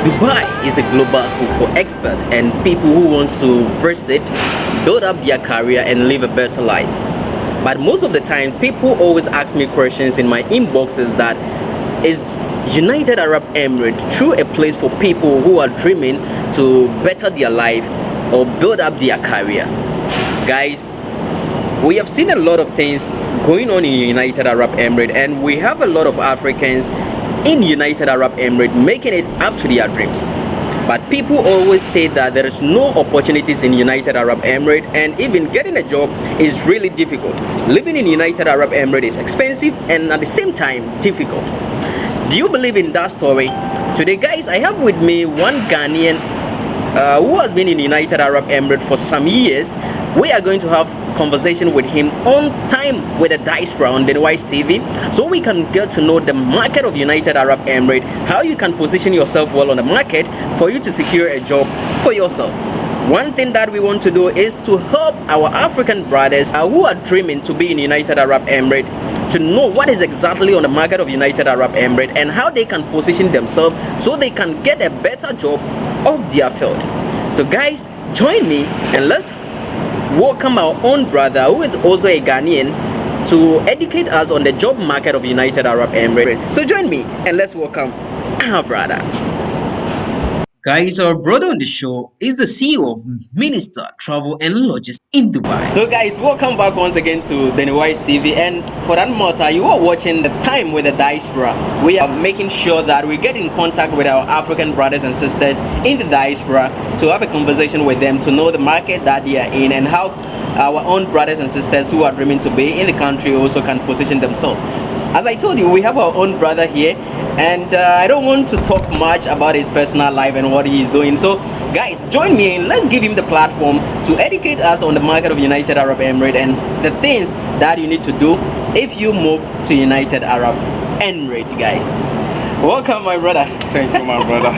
Dubai is a global hub for experts and people who want to visit, build up their career and live a better life. But most of the time, people always ask me questions in my inboxes that is United Arab Emirates true a place for people who are dreaming to better their life or build up their career? Guys, we have seen a lot of things going on in United Arab Emirates, and we have a lot of Africans in United Arab Emirates making it up to their dreams. But people always say that there is no opportunities in United Arab Emirates, and even getting a job is really difficult. Living in United Arab Emirates is expensive and at the same time difficult. Do you believe in that story? Today, guys, I have with me one Ghanaian who has been in United Arab Emirates for some years. We are going to have conversation with him on time with the diaspora on Denwise TV, so we can get to know the market of United Arab Emirates, how you can position yourself well on the market for you to secure a job for yourself. One thing that we want to do is to help our African brothers who are dreaming to be in United Arab Emirates to know what is exactly on the market of United Arab Emirates and how they can position themselves so they can get a better job of their field. So guys, join me and let's welcome our own brother who is also a Ghanaian to educate us on the job market of United Arab Emirates. So join me and let's welcome our brother. Guys, our brother on the show is the CEO of Minister Travel and Logistics in Dubai. So guys, welcome back once again to the Denwise TV, and for that matter, you are watching the time with the diaspora. We are making sure that we get in contact with our African brothers and sisters in the diaspora to have a conversation with them to know the market that they are in and how our own brothers and sisters who are dreaming to be in the country also can position themselves. As I told you, we have our own brother here, and I don't want to talk much about his personal life and what he's doing. So guys, join me and let's give him the platform to educate us on the market of United Arab Emirates and the things that you need to do if you move to United Arab Emirates. Guys, welcome my brother. Thank you, my brother.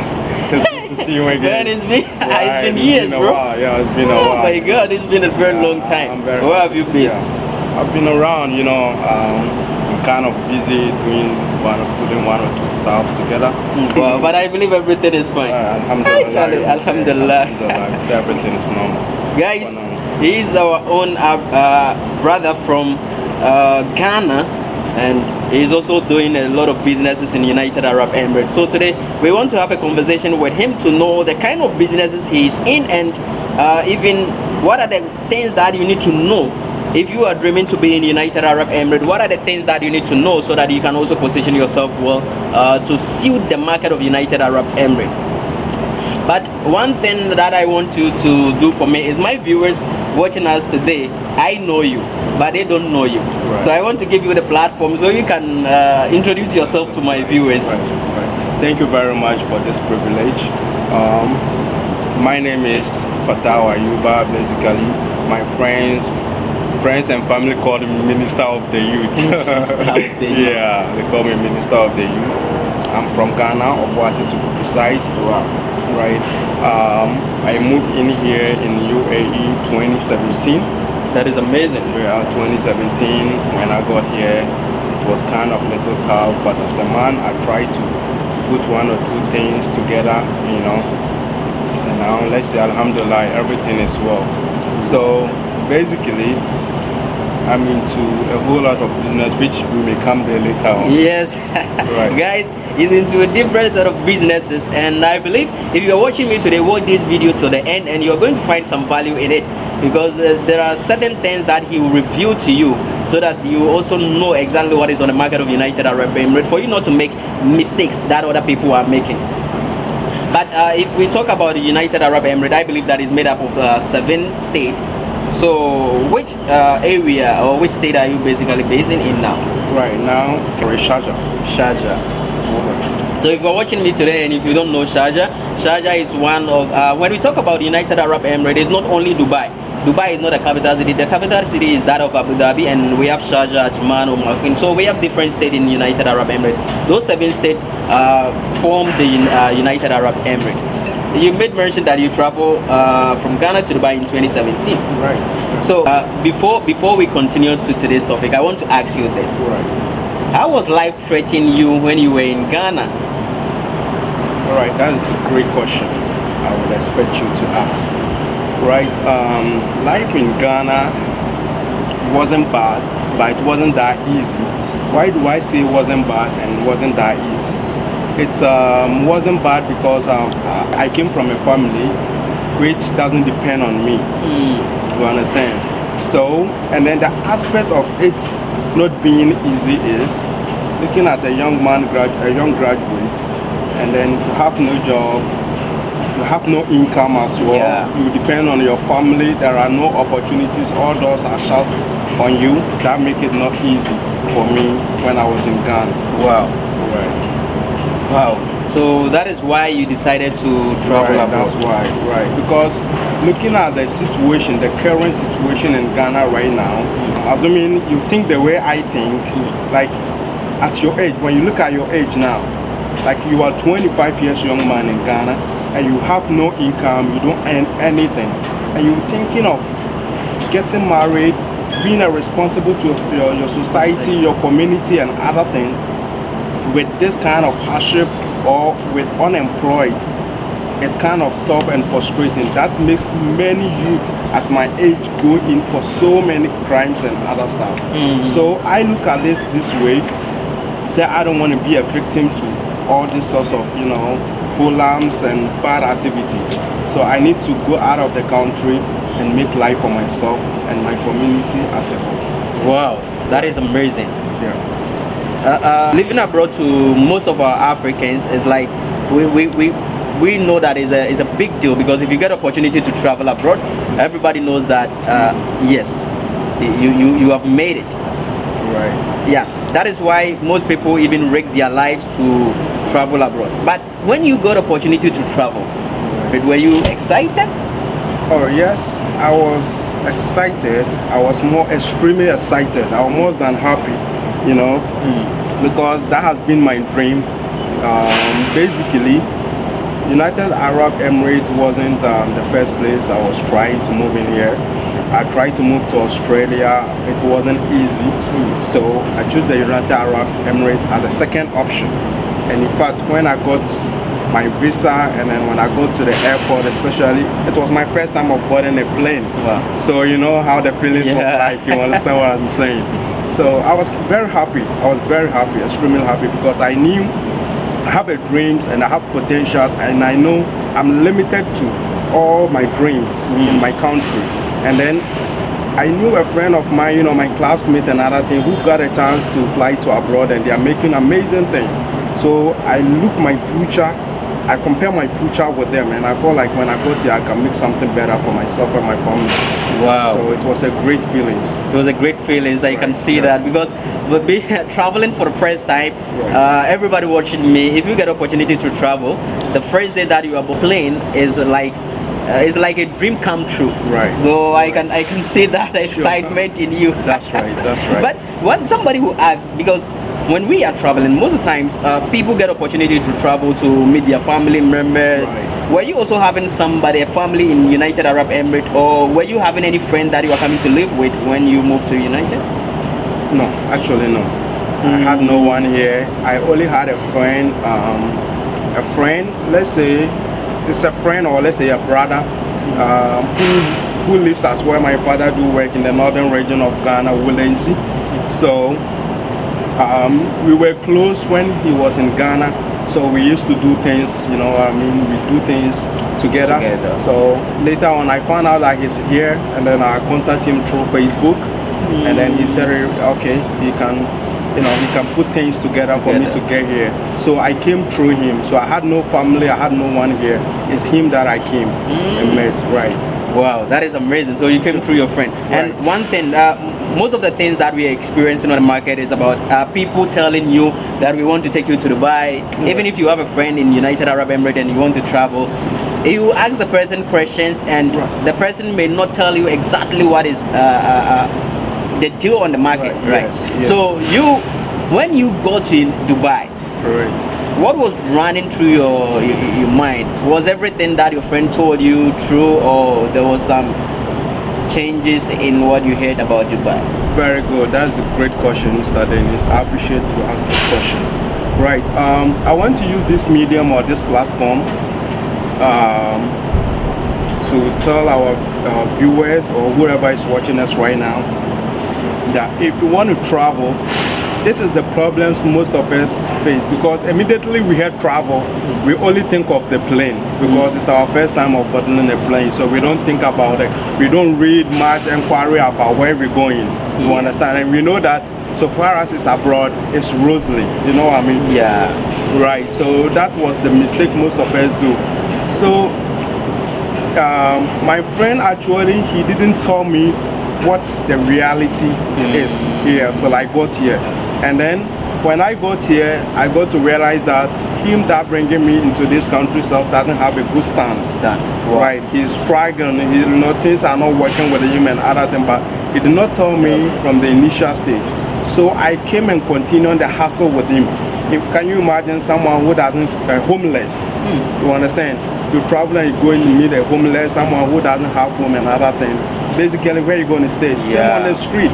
It's good to see you again. Man, it's been years, been bro. Yeah, it's been a while. Oh my God, it's been a very long time. Where have you been? Yeah. I've been around, I'm kind of busy putting one or two stuffs together. Well, but I believe everything is fine. Alhamdulillah. Alhamdulillah. So everything is normal. Guys, he's our own brother from Ghana, and he's also doing a lot of businesses in United Arab Emirates. So today we want to have a conversation with him to know the kind of businesses he's in, and even what are the things that you need to know if you are dreaming to be in United Arab Emirates. What are the things that you need to know so that you can also position yourself well to suit the market of United Arab Emirates? But one thing that I want you to do for me is, my viewers watching us today, I know you, but they don't know you. Right. So I want to give you the platform so you can introduce yourself to my viewers. Right. Thank you very much for this privilege. My name is Fatah Ayuba. Basically, my friends and family call me Minister of the Youth. Minister of the Youth. Yeah, they call me Minister of the Youth. I'm from Ghana, Obuasi to be precise. Wow. Right. I moved in here in UAE 2017. That is amazing. Yeah, 2017. When I got here, it was kind of little tough, but as a man, I tried to put one or two things together, And now, let's say, Alhamdulillah, everything is well. So basically, I'm into a whole lot of business, which we may come there later on. Yes. Right. Guys, he's into a different set of businesses, and I believe if you're watching me today, watch this video to the end and you're going to find some value in it, because there are certain things that he will reveal to you so that you also know exactly what is on the market of United Arab Emirates, for you not to make mistakes that other people are making. But if we talk about the United Arab Emirates, I believe that is made up of 7 states. So which area or which state are you basically based in now? Right now, Sharjah. Sharjah. So if you're watching me today and if you don't know Sharjah, Sharjah is one of, when we talk about United Arab Emirates, it's not only Dubai. Dubai is not a capital city. The capital city is that of Abu Dhabi, and we have Sharjah, Ajman, Oman. So we have different states in United Arab Emirates. Those 7 states form the United Arab Emirates. You made mention that you travel from Ghana to Dubai in 2017. Right. So before we continue to today's topic, I want to ask you this. Right. How was life treating you when you were in Ghana? All right, that is a great question. I would expect you to ask. Right, life in Ghana wasn't bad, but it wasn't that easy. Why do I say it wasn't bad and wasn't that easy? It wasn't bad because I came from a family which doesn't depend on me. You understand? So, and then the aspect of it not being easy is looking at a young graduate, and then you have no job, you have no income as well. Yeah. You depend on your family. There are no opportunities. All doors are shut on you. That make it not easy for me when I was in Ghana. Wow. Right. Wow. So that is why you decided to travel Right, abroad. that's why, right. Because looking at the situation, the current situation in Ghana right now, assuming you think the way I think, like at your age, when you look at your age now, like you are 25 years young man in Ghana, and you have no income, you don't earn anything, and you're thinking of getting married, being a responsible to your society, your community, and other things, with this kind of hardship or with unemployed, it's kind of tough and frustrating. That makes many youth at my age go in for so many crimes and other stuff. So I look at this way, say I don't want to be a victim to all these sorts of, hoodlums and bad activities. So I need to go out of the country and make life for myself and my community as a whole. Wow, that is amazing. Yeah. Living abroad to most of our Africans is like we know that is a big deal, because if you get opportunity to travel abroad, everybody knows that yes, you have made it. Right. Yeah, that is why most people even risk their lives to travel abroad. But when you got opportunity to travel, were you excited? Oh yes, I was excited. I was extremely excited. I was more than happy, because that has been my dream. Basically, United Arab Emirates wasn't the first place I was trying to move in here. I tried to move to Australia. It wasn't easy, so I chose the United Arab Emirates as the second option. And in fact, when I got my visa, and then when I go to the airport, especially, it was my first time of boarding a plane. Wow. So you know how the feelings was like. You understand what I'm saying? So I was very happy. I was very happy, extremely happy, because I knew I have a dreams and I have potentials, and I know I'm limited to all my dreams in my country. And then I knew a friend of mine, my classmate and other thing, who got a chance to fly to abroad, and they are making amazing things. So I look my future, I compare my future with them, and I feel like when I got here, I can make something better for myself and my family. Wow. So it was a great feeling. It was a great feeling. I can see that, because traveling for the first time, everybody watching me, if you get opportunity to travel, the first day that you are plane is like a dream come true. Right. So I can see that excitement in you. That's right. That's right. But when somebody who asks, because when we are traveling, most of the times people get opportunity to travel to meet their family members. Right. Were you also having a family in United Arab Emirates, or were you having any friend that you were coming to live with when you moved to United? No, actually no. I had no one here. I only had a friend, let's say it's a friend, or let's say a brother, who lives as where my father do work in the northern region of Ghana, Wolensi. So we were close when he was in Ghana, so we used to do things, we do things together. So later on I found out that he's here, and then I contacted him through Facebook, and then he said, okay, he can put things together for me to get here. So I came through him. So I had no family, I had no one here. It's him that I came and met, right. Wow, that is amazing. So you came through your friend. Right. And one thing, most of the things that we are experiencing on the market is about people telling you that we want to take you to Dubai. Even if you have a friend in United Arab Emirates and you want to travel, you ask the person questions, and the person may not tell you exactly what is the deal on the market, right? Yes. So when you go to Dubai, Correct. what was running through your mind? Was everything that your friend told you true, or there was some changes in what you heard about Dubai? Very good. That's a great question, Mr. Dennis. I appreciate you asked this question. Right. I want to use this medium or this platform to tell our viewers or whoever is watching us right now that if you want to travel, this is the problems most of us face, because immediately we hear travel, we only think of the plane, because it's our first time of boarding a plane, so we don't think about it. We don't read much inquiry about where we're going. You understand? And we know that so far as it's abroad, it's rosy. You know what I mean? Yeah. Right. So that was the mistake most of us do. So my friend actually, he didn't tell me what the reality is here till I got here. And then when I got here, I got to realize that him that bringing me into this country self doesn't have a good stand. Wow. Right. He's struggling. He, things are not working with him and other things, but he did not tell me from the initial stage. So I came and continued the hassle with him. Can you imagine someone who doesn't, homeless? You understand? You travel and you're going to meet a homeless, someone who doesn't have home and other things. Basically, where you going to stay? Same on the street.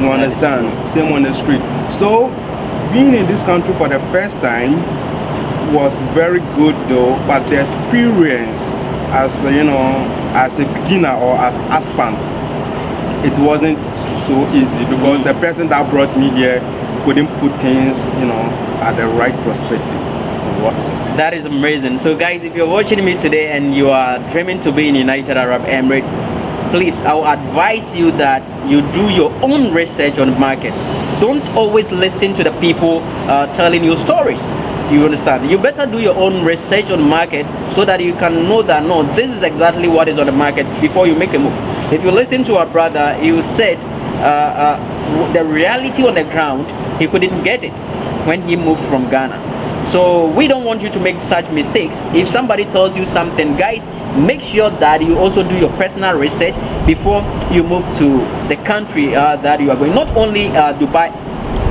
You understand? Same on the street. So being in this country for the first time was very good though, but the experience as as a beginner or as aspirant, it wasn't so easy, because the person that brought me here couldn't put things at the right perspective. That is amazing. So guys, if you're watching me today and you are dreaming to be in United Arab Emirates, please, I will advise you that you do your own research on the market. Don't always listen to the people telling you stories. You understand? You better do your own research on the market so that you can know that no, this is exactly what is on the market before you make a move. If you listen to our brother, he said the reality on the ground, he couldn't get it when he moved from Ghana. So we don't want you to make such mistakes. If somebody tells you something, guys, make sure that you also do your personal research before you move to the country that you are going. Not only Dubai,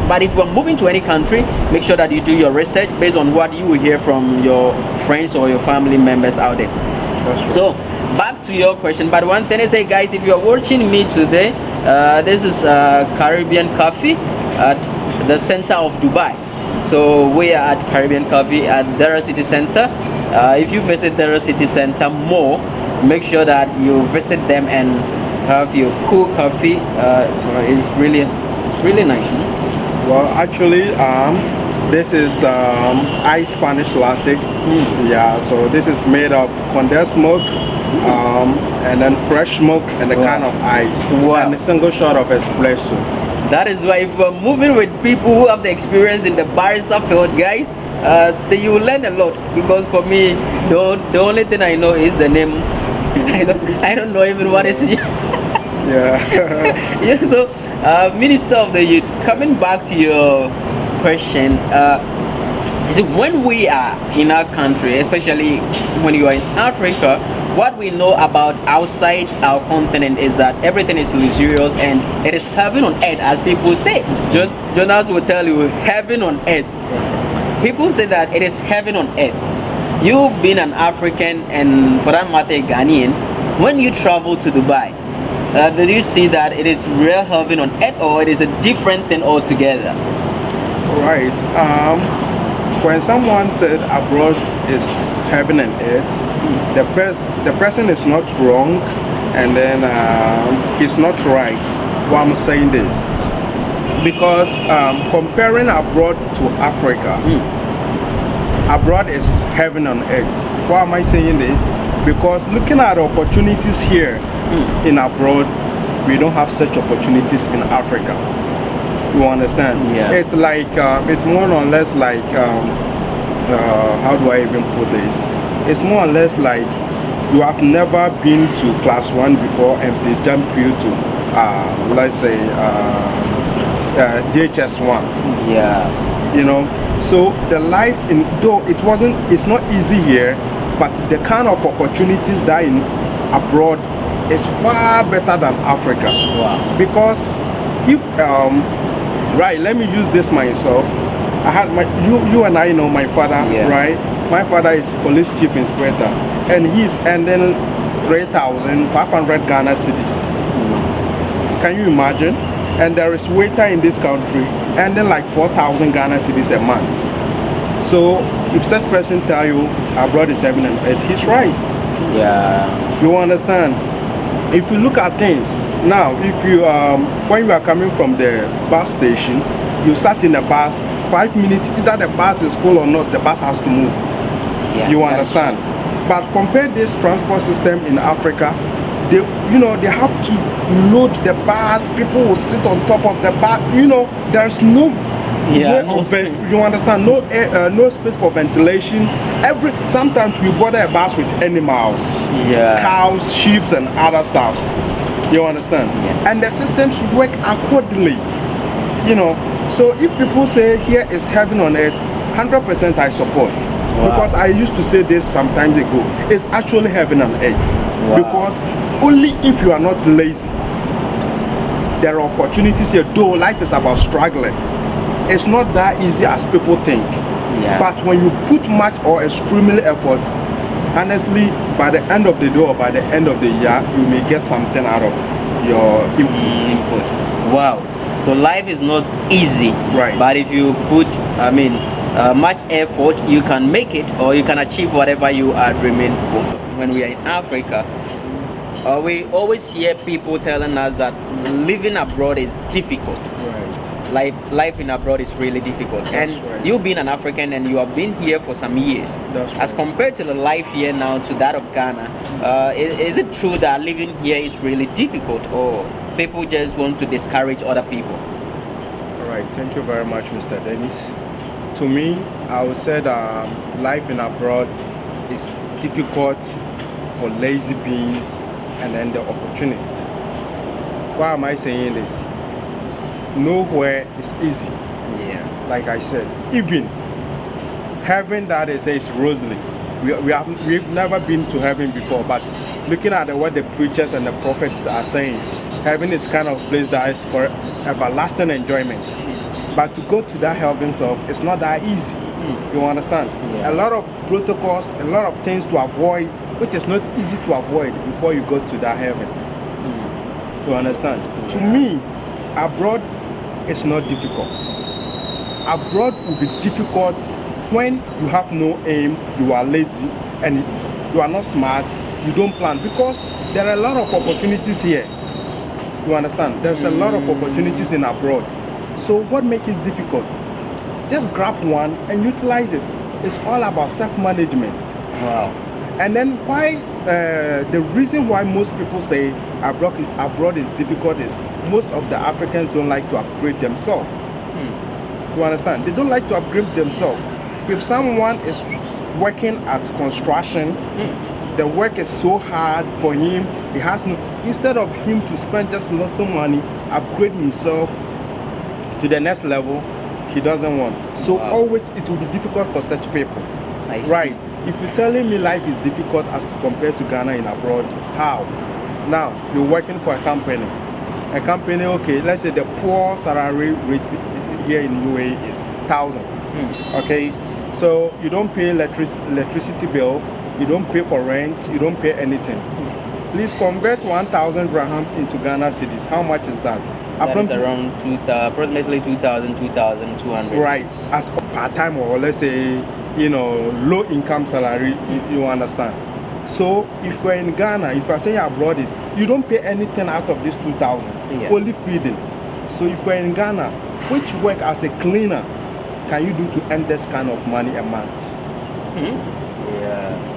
but if you are moving to any country, make sure that you do your research based on what you will hear from your friends or your family members out there. That's right. So back to your question, but one thing I say, guys, if you are watching me today, this is Caribbean Coffee at the center of Dubai. So we are at Caribbean Coffee at Dara City Center. If you visit Dara City Center more, make sure that you visit them and have your cool coffee. It's really nice. Well, actually, this is iced Spanish latte. Yeah, so this is made of condensed milk, and then fresh milk and a kind of ice, and a single shot of espresso. That is why if you're moving with people who have the experience in the barista field, guys, you will learn a lot. Because for me, the only thing I know is the name. I don't know even what is it. Yeah. Yeah. So, Minister of the Youth, coming back to your question, is it when we are in our country, especially when you are in Africa, what we know about outside our continent is that everything is luxurious and it is heaven on earth, as people say. Jonas will tell you, heaven on earth. People say that it is heaven on earth. You being an African and for that matter a Ghanaian, when you travel to Dubai, did you see that it is real heaven on earth, or it is a different thing altogether? Right. When someone said abroad is heaven and earth, the person is not wrong, and then he's not right. Why I'm saying this? Because comparing abroad to Africa, abroad is heaven on earth. Why am I saying this? Because looking at opportunities here in abroad, we don't have such opportunities in Africa. You understand? Yeah. It's like it's more or less like how do I even put this? It's more or less like you have never been to class 1 before and they jump you to let's say DHS 1. Yeah. You know, so the life in though it's not easy here, but the kind of opportunities that in abroad is far better than Africa. Wow. Because if right, let me use this myself. I had you and I know my father, right? My father is police chief inspector, and he's earning 3,500 Ghana cedis. Can you imagine? and there is waiter in this country earning like 4,000 Ghana cedis a month. So if such person tell you abroad is heaven and earth, he's right. Yeah. You understand? If you look at things now, if you when you are coming from the bus station, you sat in the bus 5 minutes, either the bus is full or not, the bus has to move. Yeah, you understand? But compare this transport system in Africa, they have to load the bus, people will sit on top of the bus, there's no you understand, no space for ventilation. Sometimes we bother a bus with animals, cows, sheep and other stuff. You understand? And the systems work accordingly. So if people say here is heaven on earth, 100% I support. Because I used to say this some time ago, it's actually heaven on earth. Because only if you are not lazy, there are opportunities here. Though life is about struggling, it's not that easy as people think. But when you put much or extremely effort, honestly, by the end of the day or by the end of the year, you may get something out of your input. Wow. So life is not easy, right? But if you put, much effort, you can make it, or you can achieve whatever you are dreaming for. When we are in Africa, we always hear people telling us that living abroad is difficult. Right. Life in abroad is really difficult. That's and right. You being an African and you have been here for some years. That's right. As compared to the life here now to that of Ghana, is it true that living here is really difficult, or people just want to discourage other people? All right, thank you very much, Mr. Dennis. To me, I would say that life in abroad is difficult for lazy beings and then the opportunists. Why am I saying this? Nowhere is easy. Like I said, even heaven that they say is rosy. We've never been to heaven before, but looking at what the preachers and the prophets are saying, heaven is kind of place that is for everlasting enjoyment. But to go to that heaven itself, it's not that easy. You understand? A lot of protocols, a lot of things to avoid, which is not easy to avoid before you go to that heaven. You understand? To me, abroad is not difficult. Abroad will be difficult when you have no aim, you are lazy, and you are not smart, you don't plan, because there are a lot of opportunities here. You understand? There's a lot of opportunities in abroad. So what makes it difficult? Just grab one and utilize it. It's all about self-management. Wow. And then the reason why most people say abroad is difficult is most of the Africans don't like to upgrade themselves. You understand? They don't like to upgrade themselves. If someone is working at construction, the work is so hard for him, he has no, instead of him to spend just little money, upgrade himself to the next level, he doesn't want. So always it will be difficult for such people. Right? If you're telling me life is difficult as to compare to Ghana in abroad, how? Now you're working for a company. Okay, let's say the poor salary rate here in UAE is 1,000. Okay, so you don't pay electricity bill, you don't pay for rent, you don't pay anything. Please convert 1,000 dirhams into Ghana cedis. How much is that? That is around approximately 2,000, 2,200. Right, as part-time, or let's say, low income salary, you understand. So if we're in Ghana, if you're saying abroad is, you don't pay anything out of this 2,000, only feeding. So if we're in Ghana, which work as a cleaner can you do to earn this kind of money a month?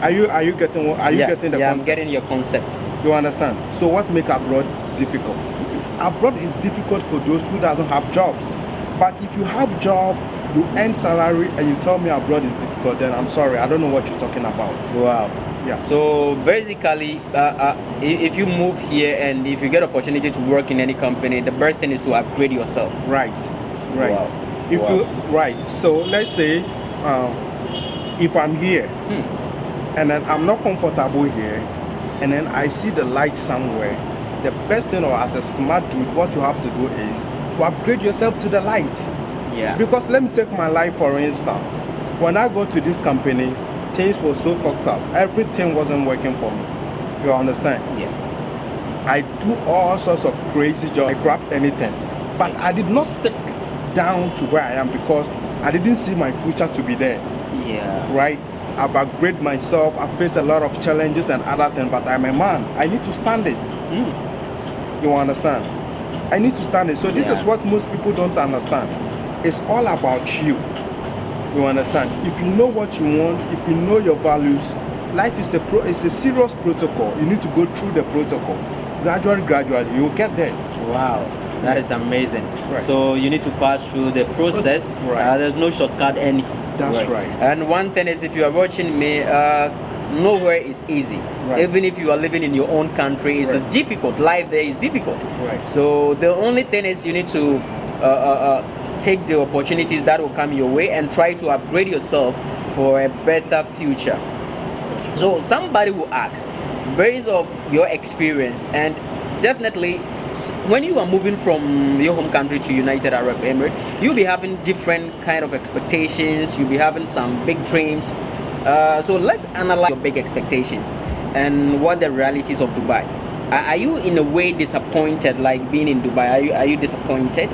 Are you getting the concept? I'm getting your concept. You understand? So what makes abroad difficult? Abroad is difficult for those who doesn't have jobs. But if you have job, you earn salary, and you tell me abroad is difficult, then I'm sorry, I don't know what you're talking about. Wow. Yeah. So basically, if you move here and if you get opportunity to work in any company, the best thing is to upgrade yourself. Right. Wow. So let's say if I'm here and then I'm not comfortable here, and then I see the light somewhere, the best thing, or as a smart dude, what you have to do is to upgrade yourself to the light. Because let me take my life for instance. When I go to this company, things were so fucked up. Everything wasn't working for me. You understand? Yeah. I do all sorts of crazy jobs. I grab anything. But I did not stick down to where I am because I didn't see my future to be there. Yeah. Right? I've upgraded myself. I faced a lot of challenges and other things, but I'm a man. I need to stand it. You understand? I need to stand it. So this is what most people don't understand. It's all about you. You understand? If you know what you want, if you know your values, life is it's a serious protocol. You need to go through the protocol. Gradually, you'll get there. Wow. That is amazing. Right. So you need to pass through the process. Right. There's no shortcut any. That's right. And one thing is, if you are watching me, nowhere is easy. Right. Even if you are living in your own country, it's difficult. Life there is difficult. Right. So the only thing is you need to take the opportunities that will come your way and try to upgrade yourself for a better future. So somebody will ask, based on your experience, and definitely when you are moving from your home country to United Arab Emirates, you'll be having different kind of expectations. You'll be having some big dreams. So let's analyze your big expectations and what the realities of Dubai. Are you in a way disappointed, like being in Dubai? Are you disappointed?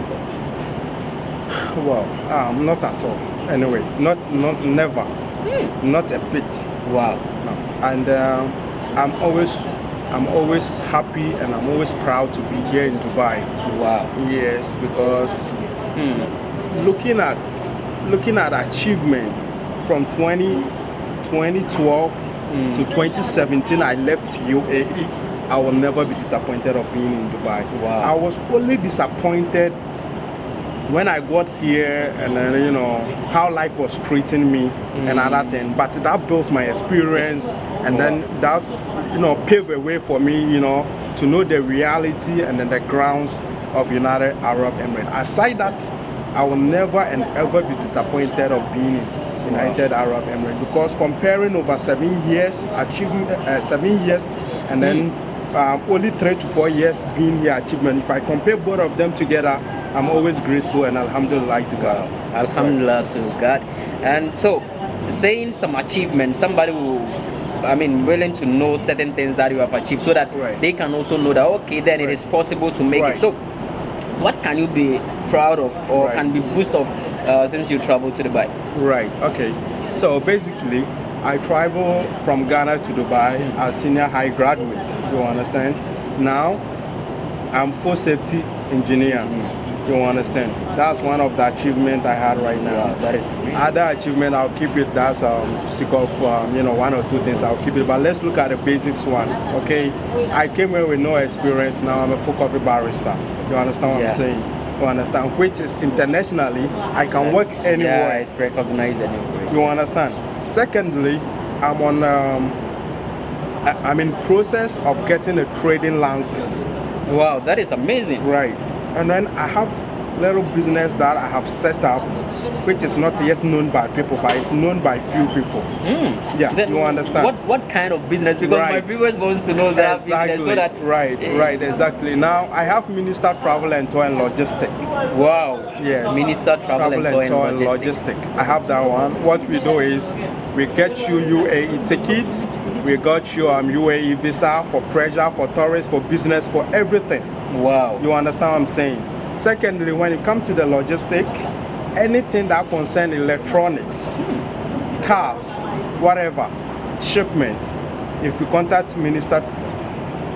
Well, not at all. Anyway, not never, not a bit. Wow. No. And I'm always happy and I'm always proud to be here in Dubai. Wow. Yes, because looking at achievement from 2012 to 2017, I left UAE. I will never be disappointed of being in Dubai. Wow. I was only disappointed when I got here and then, how life was treating me and other things. But that builds my experience and then that's, paved a way for me, to know the reality and then the grounds of United Arab Emirates. Aside that, I will never and ever be disappointed of being in United Arab Emirates because comparing over 7 years, achievement, 7 years and then only 3 to 4 years being here achievement, if I compare both of them together, I'm always grateful and alhamdulillah to God. Alhamdulillah to God. And so, saying some achievement, somebody who, willing to know certain things that you have achieved so that they can also know that, okay, then it is possible to make it. So, what can you be proud of or can be boast of since you traveled to Dubai? Right, okay. So, basically, I traveled from Ghana to Dubai as senior high graduate, you understand? Now, I'm food safety engineer. You understand? That's one of the achievements I had right now. Wow, that is great. Other achievement, I'll keep it. That's sick of one or two things. I'll keep it. But let's look at the basics one. Okay, I came here with no experience. Now I'm a full coffee barista. You understand what I'm saying? You understand? Which is internationally, I can work anywhere. Yeah, it's recognized anywhere. You understand? Secondly, I'm in process of getting a trading license. Wow, that is amazing. Right. And then I have little business that I have set up, which is not yet known by people, but it's known by few people. Yeah, then you understand? What kind of business? Because my viewers want to know that business so that exactly. Now I have Minister Travel and Tour and Logistics. Wow. Yes. Minister Travel and Tour and Logistics. I have that one. What we do is we get you UAE tickets, we got you UAE visa for pleasure, for tourists, for business, for everything. Wow. You understand what I'm saying? Secondly, when it comes to the logistic, anything that concerns electronics, cars, whatever, shipment, if you contact Minister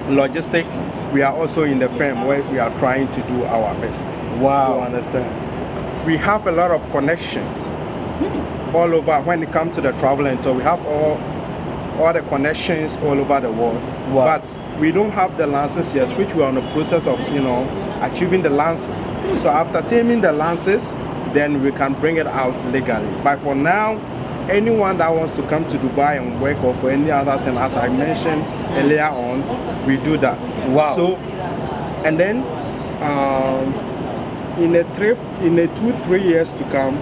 Logistic, we are also in the firm where we are trying to do our best. Wow. You understand? We have a lot of connections all over when it comes to the travel and tour. We have all the connections all over the world. Wow. But we don't have the license yet, which we are in the process of, achieving the license. So after taming the license, then we can bring it out legally. But for now, anyone that wants to come to Dubai and work or for any other thing, as I mentioned earlier on, we do that. Wow. So, and then in a 2-3 years to come,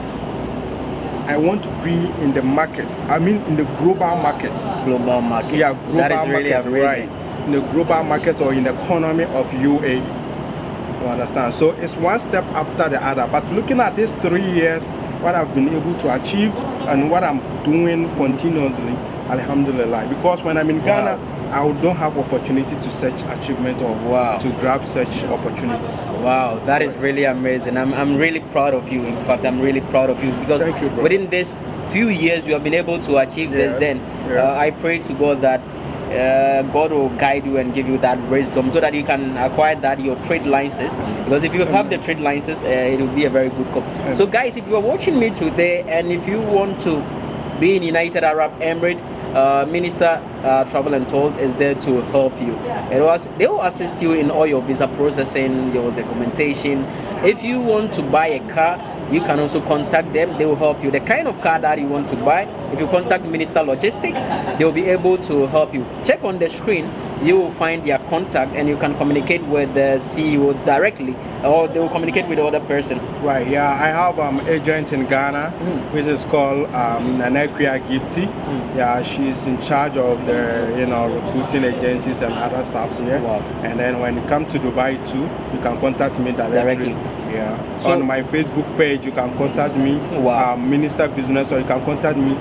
I want to be in the market. In the global market. Global market. Yeah, global that is really market, amazing. right? In the global market or in the economy of UAE. You understand? So it's one step after the other. But looking at these 3 years, what I've been able to achieve and what I'm doing continuously, alhamdulillah. Because when I'm in Ghana, I don't have opportunity to search achievement or Wow. to grab such opportunities. Wow, that is really amazing. I'm really proud of you. In fact, I'm really proud of you because Thank you, bro. within this few years you have been able to achieve this. Yeah, Then yeah. I pray to God that God will guide you and give you that wisdom so that you can acquire that your trade license. Because if you have the trade license, it will be a very good call. So, guys, if you are watching me today and if you want to be in United Arab Emirates, Minister Travel and Tours is there to help you. They will assist you in all your visa processing, your documentation. If you want to buy a car, you can also contact them. They will help you. The kind of car that you want to buy, if you contact Minister Logistics, they will be able to help you. Check on the screen, you will find their contact and you can communicate with the CEO directly, or they will communicate with the other person. Right, yeah, I have agent in Ghana, which is called Nanekria Gifty. Yeah, she's in charge of the recruiting agencies and other stuff here. Wow. And then when you come to Dubai too, you can contact me directly. Yeah. So- on my Facebook page, you can contact me, Wow. Minister Business, or you can contact me,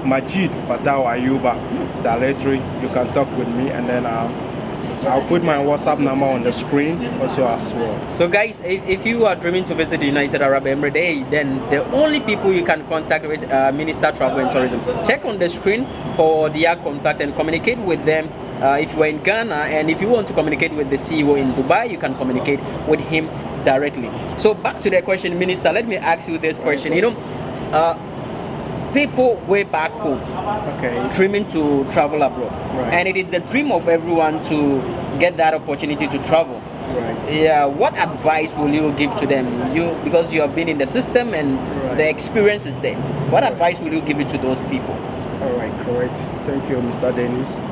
Majid Fatah Ayuba directly. You can talk with me, and then I'll put my WhatsApp number on the screen also as well. So guys, if you are dreaming to visit the United Arab Emirates, then the only people you can contact with Minister Travel and Tourism. Check on the screen for their contact and communicate with them. If you are in Ghana and if you want to communicate with the CEO in Dubai, you can communicate with him directly. So back to the question, Minister, let me ask you this question. People way back home dreaming to travel abroad, Right. and it is the dream of everyone to get that opportunity to travel. Right. Yeah, what advice will you give to them? Because you have been in the system and Right. the experience is there. What advice will you give it to those people? All right, correct. Thank you, Mr. Dennis.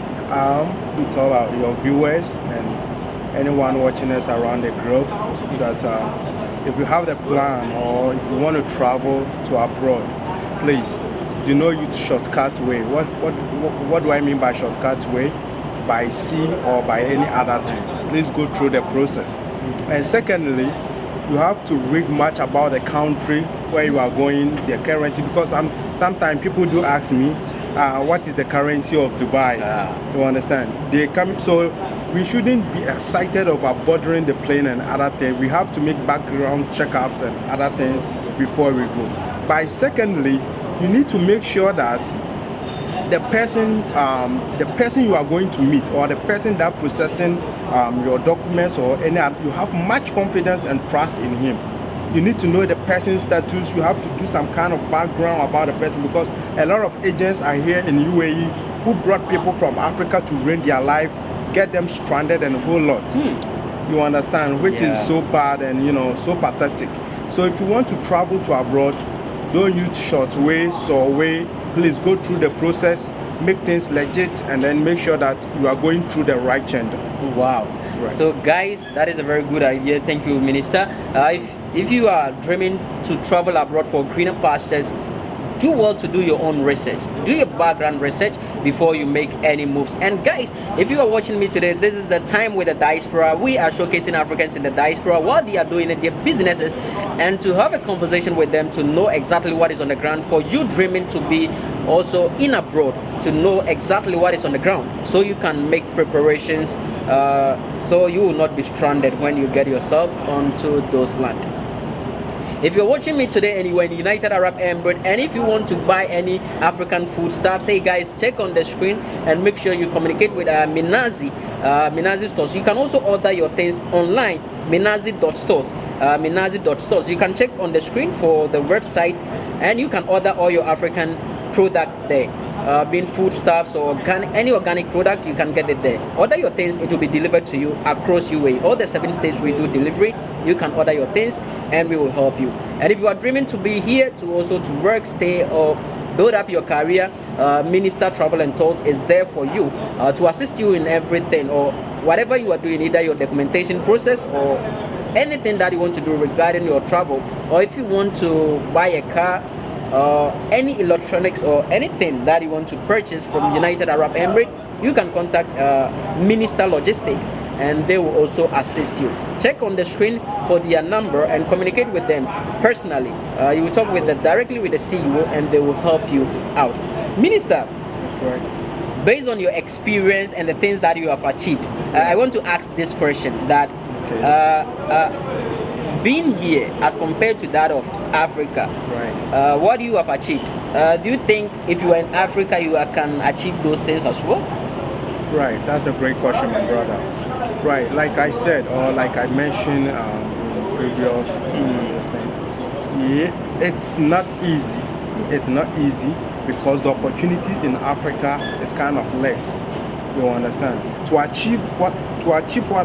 To all your viewers and anyone watching us around the globe that if you have the plan or if you want to travel to abroad, please do not use shortcut way. What do I mean by shortcut way? By sea or by any other thing. Please go through the process. And secondly, you have to read much about the country where you are going, the currency, because sometimes people do ask me, what is the currency of Dubai? You understand? They come, so we shouldn't be excited about boarding the plane and other things. We have to make background checkups and other things before we go. But secondly, you need to make sure that the person you are going to meet or the person that processing your documents or any, you have much confidence and trust in him. You need to know the person's status. You have to do some kind of background about the person, because a lot of agents are here in UAE who brought people from Africa to ruin their life, get them stranded and a whole lot. You understand, which is so bad and so pathetic. So if you want to travel to abroad, don't use short way, way. Please go through the process, make things legit, and then make sure that you are going through the right channel. Wow. Right. So guys, that is a very good idea. Thank you, Minister. If you are dreaming to travel abroad for greener pastures, do well to do your own research. Do your background research before you make any moves. And guys, if you are watching me today, this is the time with the diaspora. We are showcasing Africans in the diaspora, what they are doing in their businesses, and to have a conversation with them to know exactly what is on the ground. For you dreaming to be also in abroad, to know exactly what is on the ground, so you can make preparations, so you will not be stranded when you get yourself onto those lands. If you're watching me today and you're in United Arab Emirates, and if you want to buy any African foodstuffs, hey guys, check on the screen and make sure you communicate with Minazi stores. You can also order your things online, minazi.stores. Minazi.stores. You can check on the screen for the website, and you can order all your African product there. Being foodstuffs or any organic product, you can get it there. Order your things, it will be delivered to you across UAE. All the 7 states we do delivery. You can order your things and we will help you. And if you are dreaming to be here to also to work, stay, or build up your career, Minister Travel and Tours is there for you to assist you in everything, or whatever you are doing, either your documentation process or anything that you want to do regarding your travel, or if you want to buy a car, any electronics or anything that you want to purchase from United Arab Emirates, you can contact Minister Logistics and they will also assist you. Check on the screen for their number and communicate with them personally. You will talk with directly with the CEO and they will help you out. Minister, That's right. based on your experience and the things that you have achieved, I want to ask this question that being here as compared to that of Africa, Right. what you have achieved, do you think if you are in Africa you can achieve those things as well? Right, that's a great question, my brother. Right, like I said, or like I mentioned in previous this thing, yeah, it's not easy. It's not easy because the opportunity in Africa is kind of less. You understand? To achieve what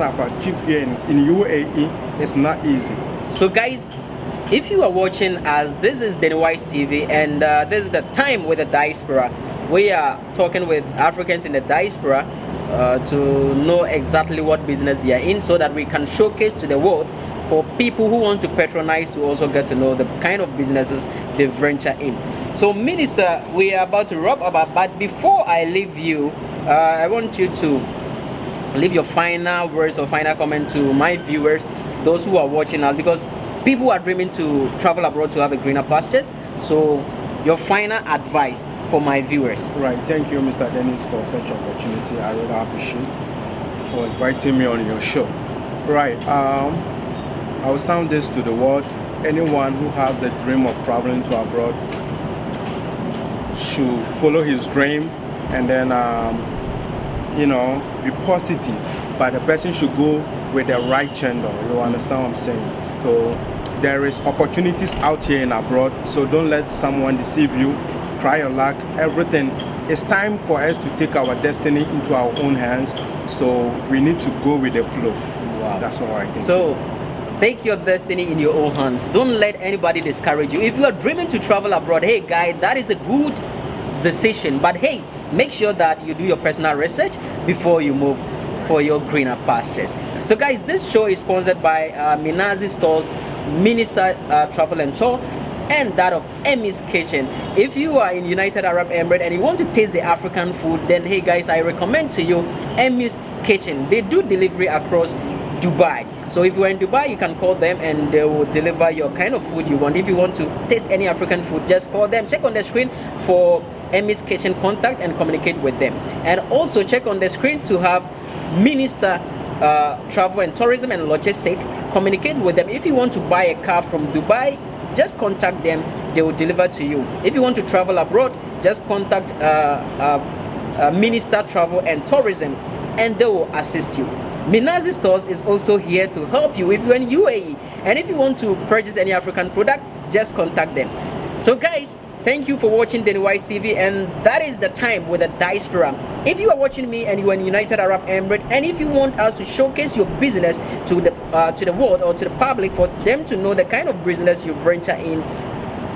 I've achieved here in UAE is not easy. So guys, if you are watching us, this is the Wise TV, and this is the time with the diaspora. We are talking with Africans in the diaspora to know exactly what business they are in, so that we can showcase to the world for people who want to patronize to also get to know the kind of businesses they venture in. So Minister, we are about to wrap up, but before I leave you, I want you to leave your final words or final comment to my viewers, those who are watching us, because people are dreaming to travel abroad to have a greener pastures. So your final advice for my viewers. Right, thank you, Mr. Dennis, for such an opportunity. I really appreciate for inviting me on your show. Right, I will sound this to the world. Anyone who has the dream of traveling to abroad should follow his dream, and then be positive. But the person should go with the right channel. You understand what I'm saying? So there is opportunities out here in abroad. So don't let someone deceive you. Try your luck. Everything. It's time for us to take our destiny into our own hands. So we need to go with the flow. Wow. That's all I can say. So take your destiny in your own hands. Don't let anybody discourage you. If you are dreaming to travel abroad, hey guys, that is a good decision. But hey, make sure that you do your personal research before you move for your greener pastures. So guys, this show is sponsored by Minazi Stores, Minister Travel and Tour, and that of Emmy's Kitchen. If you are in United Arab Emirates and you want to taste the African food, then hey guys, I recommend to you Emmy's Kitchen. They do delivery across Dubai. So if you're in Dubai, you can call them and they will deliver your kind of food you want. If you want to taste any African food, just call them. Check on the screen for Emmy's Kitchen contact and communicate with them. And also check on the screen to have Minister Travel and Tourism and Logistics. Communicate with them. If you want to buy a car from Dubai, just contact them. They will deliver to you. If you want to travel abroad, just contact Minister Travel and Tourism and they will assist you. Minazi Stores is also here to help you if you're in UAE, and if you want to purchase any African product, just contact them. So guys, thank you for watching the Wise TV, and that is the time with the diaspora. If you are watching me and you are in United Arab Emirates, and if you want us to showcase your business to the world or to the public for them to know the kind of business you venture in,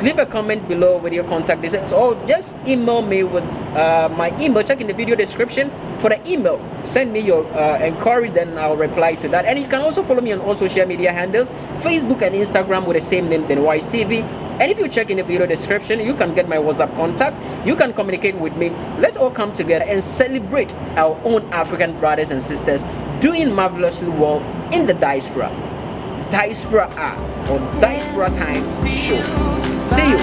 leave a comment below with your contact details, or just email me with my email. Check in the video description for the email. Send me your inquiries, then I'll reply to that. And you can also follow me on all social media handles, Facebook and Instagram with the same name, The Wise TV. And if you check in the video description, you can get my WhatsApp contact. You can communicate with me. Let's all come together and celebrate our own African brothers and sisters doing marvelously well in the diaspora. Diaspora or Diaspora Time Show. See you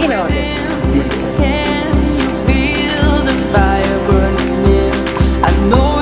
in our next video. Can you feel the fire burning near? I know